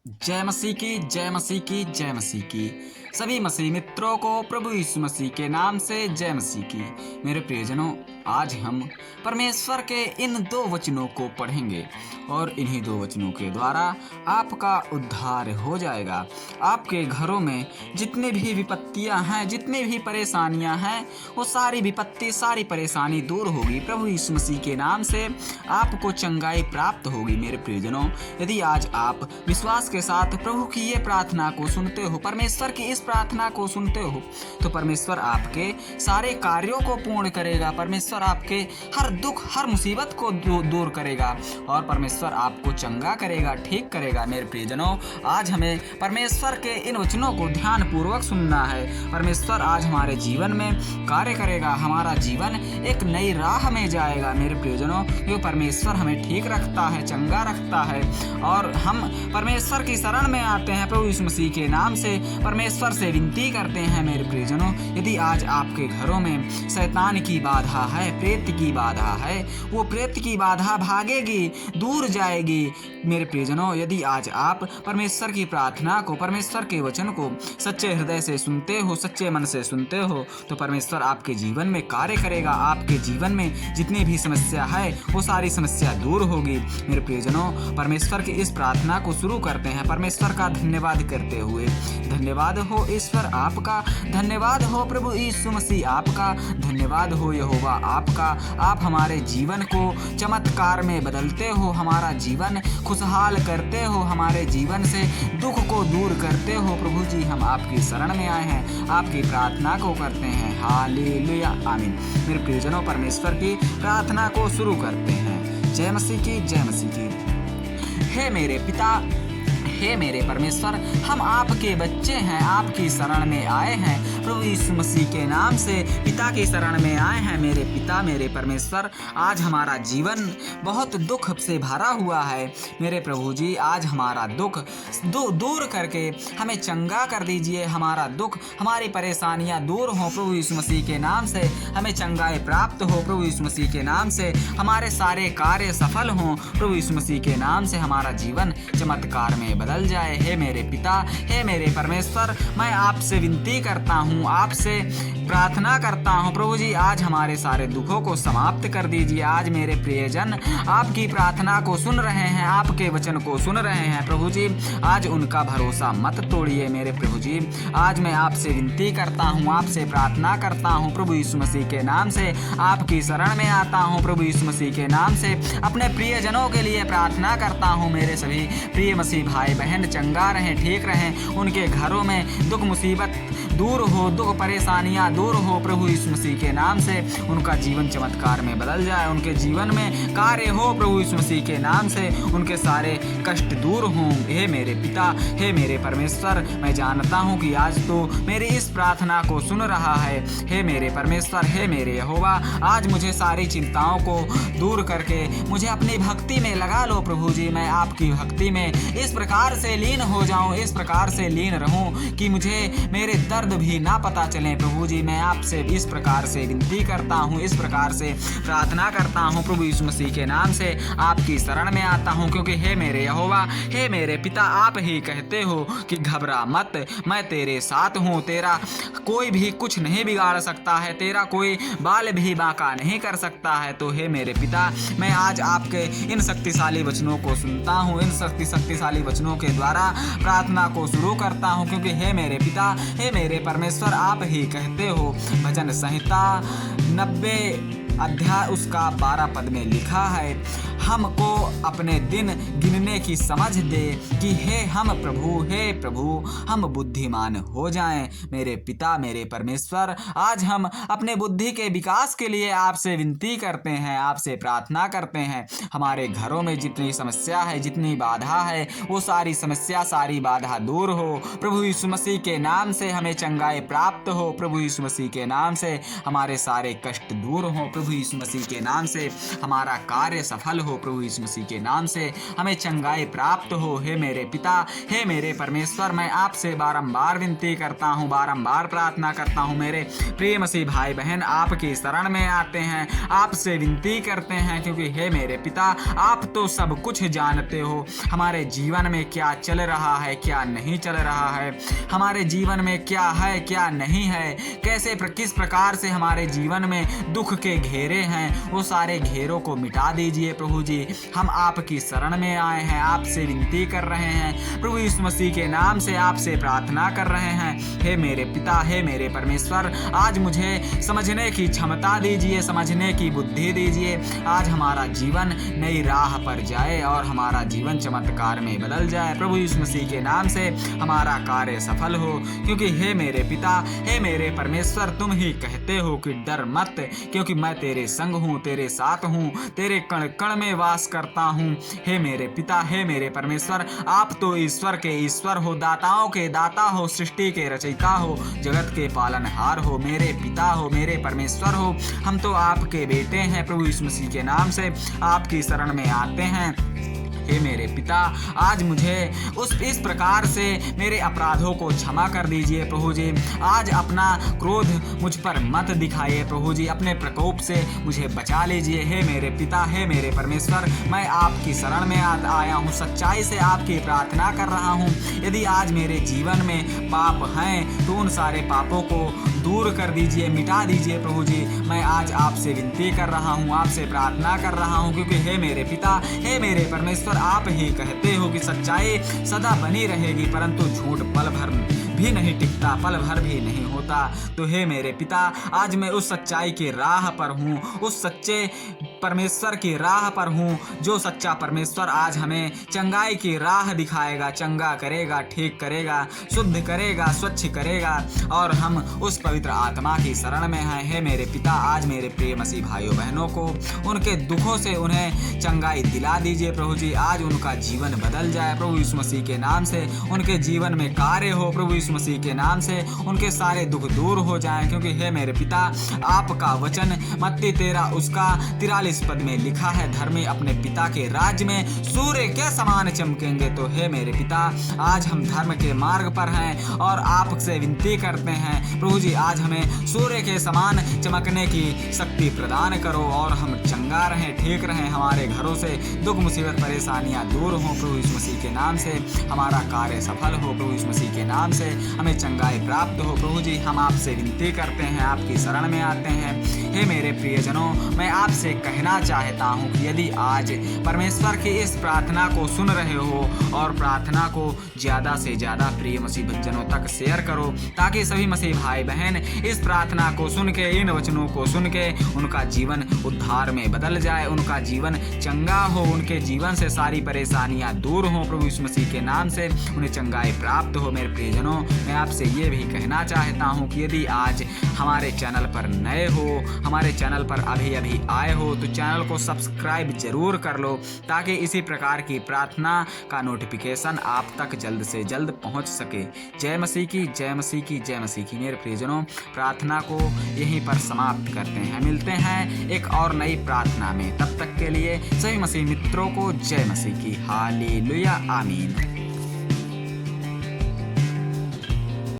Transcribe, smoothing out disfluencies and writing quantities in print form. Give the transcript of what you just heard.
जय मसीह की जय मसीह की जय मसीह की। सभी मसीह मित्रों को प्रभु यीशु मसीह के नाम से जय मसीह की। मेरे प्रियजनों, आज हम परमेश्वर के इन दो वचनों को पढ़ेंगे और इन्हीं दो वचनों के द्वारा आपका उद्धार हो जाएगा। आपके घरों में जितनी भी विपत्तियां हैं, जितनी भी परेशानियां हैं, वो सारी विपत्ति, सारी परेशानी दूर होगी। प्रभु यीशु मसीह के नाम से आपको चंगाई प्राप्त होगी। मेरे प्रियजनों, यदि आज आप विश्वास के साथ प्रभु की ये प्रार्थना को सुनते हो, परमेश्वर की इस प्रार्थना को सुनते हो, तो परमेश्वर आपके सारे कार्यों को पूर्ण करेगा। परमेश्वर आपके हर दुख, हर मुसीबत को दूर करेगा और परमेश्वर आपको चंगा करेगा, ठीक करेगा। मेरे प्रियजनों, आज हमें परमेश्वर के इन वचनों को ध्यान पूर्वक सुनना है। परमेश्वर आज हमारे जीवन में कार्य करेगा, हमारा जीवन एक नई राह में जाएगा। मेरे प्रियजनों, ये परमेश्वर हमें ठीक रखता है, चंगा रखता है और हम परमेश्वर की शरण में आते हैं। प्रभु यीशु मसीह के नाम से परमेश्वर से विनती करते हैं। मेरे प्रियजनों, यदि आज आपके घरों में शैतान की बाधा है, प्रेत की बाधा है, वो प्रेत की बाधा भागेगी, दूर जाएगी। मेरे प्रियजनों, यदि आज आप परमेश्वर की प्रार्थना को, परमेश्वर के वचन को सच्चे हृदय से सुनते हो, सच्चे मन से सुनते हो, तो परमेश्वर आपके जीवन में कार्य करेगा। आपके जीवन में जितनी भी समस्या है, वो सारी समस्या दूर होगी। मेरे प्रियजनों, परमेश्वर की इस प्रार्थना को शुरू करते हैं परमेश्वर का धन्यवाद करते हुए। धन्यवाद हो ईश्वर आपका, धन्यवाद हो प्रभु यीशु मसीह आपका, धन्यवाद हो यहोवा आपका। आप हमारे जीवन को चमत्कार में बदलते हो, हमारा जीवन खुशहाल करते हो, हमारे जीवन से दुख को दूर करते हो। प्रभु जी, हम आपकी शरण में आए हैं, आपकी प्रार्थना को करते हैं। हालेलुया, आमीन। मेरे प्रियजनों, परमेश्वर की प्रार्थना को शुरू करते हैं। जय मसीह की जय मसीह की। हे मेरे पिता, हे मेरे परमेश्वर, हम आपके बच्चे हैं, आपकी शरण में आए हैं। प्रभु यीशु मसीह के नाम से पिता की शरण में आए हैं। मेरे पिता, मेरे परमेश्वर, आज हमारा जीवन बहुत दुख से भरा हुआ है। मेरे प्रभु जी, आज हमारा दुख दूर करके हमें चंगा कर दीजिए। हमारा दुख, हमारी परेशानियां दूर हों। प्रभु यीशु मसीह के नाम से हमें चंगाई प्राप्त हो। प्रभु यीशु मसीह के नाम से हमारे सारे कार्य सफल हों। प्रभु यीशु मसीह के नाम से हमारा जीवन चमत्कार में बदल जाए। हे मेरे पिता, हे मेरे परमेश्वर, मैं आपसे विनती करता हूँ, आपसे प्रार्थना करता हूँ। प्रभु जी, आज हमारे सारे दुखों को समाप्त कर दीजिए। आज मेरे प्रियजन आपकी प्रार्थना को सुन रहे हैं, आपके वचन को सुन रहे हैं। प्रभु जी, आज उनका भरोसा मत तोड़िए। मेरे प्रभु जी, आज मैं आपसे विनती करता हूँ, आपसे प्रार्थना करता हूँ। प्रभु यीशु मसीह के नाम से आपकी शरण में आता हूँ। प्रभु यीशु मसीह के नाम से अपने प्रियजनों के लिए प्रार्थना करता हूँ। मेरे सभी प्रिय मसीह भाई बहन चंगा रहें, ठीक रहें, उनके घरों में दुख मुसीबत दूर हो, दुख परेशानियां दूर हो। प्रभु यीशु मसीह के नाम से उनका जीवन चमत्कार में बदल जाए, उनके जीवन में कार्य हो। प्रभु यीशु मसीह के नाम से उनके सारे कष्ट दूर हों। हे मेरे पिता, हे मेरे परमेश्वर, मैं जानता हूँ कि आज तो मेरी इस प्रार्थना को सुन रहा है। हे मेरे परमेश्वर, हे मेरे यहोवा, आज मुझे सारी चिंताओं को दूर करके मुझे अपनी भक्ति में लगा लो। प्रभु जी, मैं आपकी भक्ति में इस प्रकार से लीन हो जाऊं, इस प्रकार से लीन रहूं कि मुझे मेरे दर्द भी ना पता चले। प्रभु जी, मैं आपसे इस प्रकार से विनती करता हूँ, इस प्रकार से प्रार्थना करता हूँ। प्रभु यीशु मसीह के नाम से आपकी शरण में आता हूँ, क्योंकि हे मेरे यहोवा, हे मेरे पिता, आप ही कहते हो कि घबरा मत, मैं तेरे साथ हूँ। तेरा कोई भी कुछ नहीं बिगाड़ सकता है, तेरा कोई बाल भी बांका नहीं कर सकता है। तो हे मेरे पिता, मैं आज आपके इन शक्तिशाली वचनों को सुनता हूँ, इन शक्तिशाली वचनों के द्वारा प्रार्थना को शुरू करता हूँ, क्योंकि हे मेरे पिता, हे मेरे परमेश्वर, आप ही कहते हो। भजन संहिता 90 अध्याय उसका 12 पद में लिखा है, हमको अपने दिन गिनने की समझ दे कि हे प्रभु हम बुद्धिमान हो जाएं। मेरे पिता, मेरे परमेश्वर, आज हम अपने बुद्धि के विकास के लिए आपसे विनती करते हैं, आपसे प्रार्थना करते हैं। हमारे घरों में जितनी समस्या है, जितनी बाधा है, वो सारी समस्या, सारी बाधा दूर हो। प्रभु यीशु मसीह के नाम से हमें चंगाई प्राप्त हो। प्रभु यीशु मसीह के नाम से हमारे सारे कष्ट दूर हो। प्रभु प्रभु यीशु मसीह के नाम से हमारा कार्य सफल हो, प्रभु यीशु मसीह के नाम से हमें चंगाई प्राप्त हो। हे मेरे पिता, हे मेरे परमेश्वर, मैं आपसे बारंबार विनती करता हूँ, बारंबार प्रार्थना करता हूँ। मेरे प्रिय मसीह भाई बहन आपकी शरण में आते हैं, आपसे विनती करते हैं, क्योंकि हे मेरे पिता आप तो सब कुछ जानते हो। हमारे जीवन में क्या चल रहा है, क्या नहीं चल रहा है, हमारे जीवन में क्या है, क्या नहीं है, कैसे किस प्रकार से हमारे जीवन में दुख के घेरे हैं, वो सारे घेरों को मिटा दीजिए प्रभु जी। हम आपकी शरण में आए हैं, आपसे विनती कर रहे हैं, प्रभु यीशु मसीह के नाम से आपसे प्रार्थना कर रहे हैं। हे मेरे पिता, हे मेरे परमेश्वर, आज मुझे समझने की क्षमता दीजिए, समझने की बुद्धि दीजिए। आज हमारा जीवन नई राह पर जाए और हमारा जीवन चमत्कार में बदल जाए। प्रभु यीशु मसीह के नाम से हमारा कार्य सफल हो, क्योंकि हे मेरे पिता, हे मेरे परमेश्वर, तुम ही कहते हो कि डर मत, क्योंकि मैं तेरे संग हूँ, तेरे साथ हूँ, तेरे कण कण में वास करता हूँ। हे मेरे पिता, हे मेरे परमेश्वर, आप तो ईश्वर के ईश्वर हो, दाताओं के दाता हो, सृष्टि के रचयिता हो, जगत के पालनहार हो, मेरे पिता हो, मेरे परमेश्वर हो। हम तो आपके बेटे हैं, प्रभु यीशु मसीह के नाम से आपकी शरण में आते हैं। हे मेरे पिता, आज मुझे इस प्रकार से मेरे अपराधों को क्षमा कर दीजिए प्रभु जी। आज अपना क्रोध मुझ पर मत दिखाइए प्रभु जी, अपने प्रकोप से मुझे बचा लीजिए। हे मेरे पिता, हे मेरे परमेश्वर, मैं आपकी शरण में आया हूँ, सच्चाई से आपकी प्रार्थना कर रहा हूँ। यदि आज मेरे जीवन में पाप हैं तो उन सारे पापों को दूर कर दीजिए, मिटा दीजिए प्रभु जी। मैं आज आपसे विनती कर रहा हूँ, आपसे प्रार्थना कर रहा हूँ, क्योंकि हे मेरे पिता, हे मेरे परमेश्वर, आप ही कहते हो कि सच्चाई सदा बनी रहेगी, परंतु झूठ पल भर भी नहीं टिकता, पल भर भी नहीं होता। तो हे मेरे पिता, आज मैं उस सच्चाई की राह पर हूँ, उस सच्चे परमेश्वर की राह पर हूँ, जो सच्चा परमेश्वर आज हमें चंगाई की राह दिखाएगा, चंगा करेगा, ठीक करेगा, शुद्ध करेगा, स्वच्छ करेगा, और हम उस पवित्र आत्मा की शरण में हैं। हे मेरे पिता, आज मेरे प्रिय मसीह भाइयों बहनों को उनके दुखों से उन्हें चंगाई दिला दीजिए प्रभु जी। आज उनका जीवन बदल जाए प्रभु यीशु मसीह के नाम से, उनके जीवन में कार्य हो प्रभु यीशु मसीह के नाम से, उनके सारे दुख दूर हो जाएं, क्योंकि हे मेरे पिता, आपका वचन मत्ती 13 उसका 43 पद में लिखा है, धर्मी अपने पिता के राज्य में सूर्य के समान चमकेंगे। तो हे मेरे पिता, आज हम धर्म के मार्ग पर हैं और आपसे विनती करते हैं प्रभु जी, आज हमें सूर्य के समान चमकने की शक्ति प्रदान करो और हम चंगा रहें, ठीक रहें, हमारे घरों से दुख मुसीबत परेशानियां दूर हों प्रभु यीशु मसीह के नाम से, हमारा कार्य सफल हो प्रभु यीशु मसीह के नाम से, हमें चंगाई प्राप्त हो प्रभु जी। हम आपसे विनती करते हैं, आपकी शरण में आते हैं। हे मेरे प्रियजनों, मैं आपसे कहना चाहता हूँ कि यदि आज परमेश्वर की इस प्रार्थना को सुन रहे हो और प्रार्थना को ज़्यादा से ज़्यादा प्रिय मसीह जनों तक शेयर करो, ताकि सभी मसीह भाई बहन इस प्रार्थना को सुन के, इन वचनों को सुन के उनका जीवन उद्धार में बदल जाए, उनका जीवन चंगा हो, उनके जीवन से सारी परेशानियां दूर हों प्रभु यीशु मसीह के नाम से, उन्हें चंगाई प्राप्त हो। मेरे प्रियजनों, मैं आपसे ये भी कहना चाहता हूँ कि यदि आज हमारे चैनल पर नए हो, हमारे चैनल पर अभी अभी आए हो, तो चैनल को सब्सक्राइब जरूर कर लो, ताकि इसी प्रकार की प्रार्थना का नोटिफिकेशन आप तक जल्द से जल्द पहुंच सके। जय मसीह की, जय मसीह की, जय मसीह की। मेरे प्रियजनों, प्रार्थना को यहीं पर समाप्त करते हैं, मिलते हैं एक और नई प्रार्थना में। तब तक के लिए सभी मसीह मित्रों को जय मसीह की। हालेलुया, आमीन।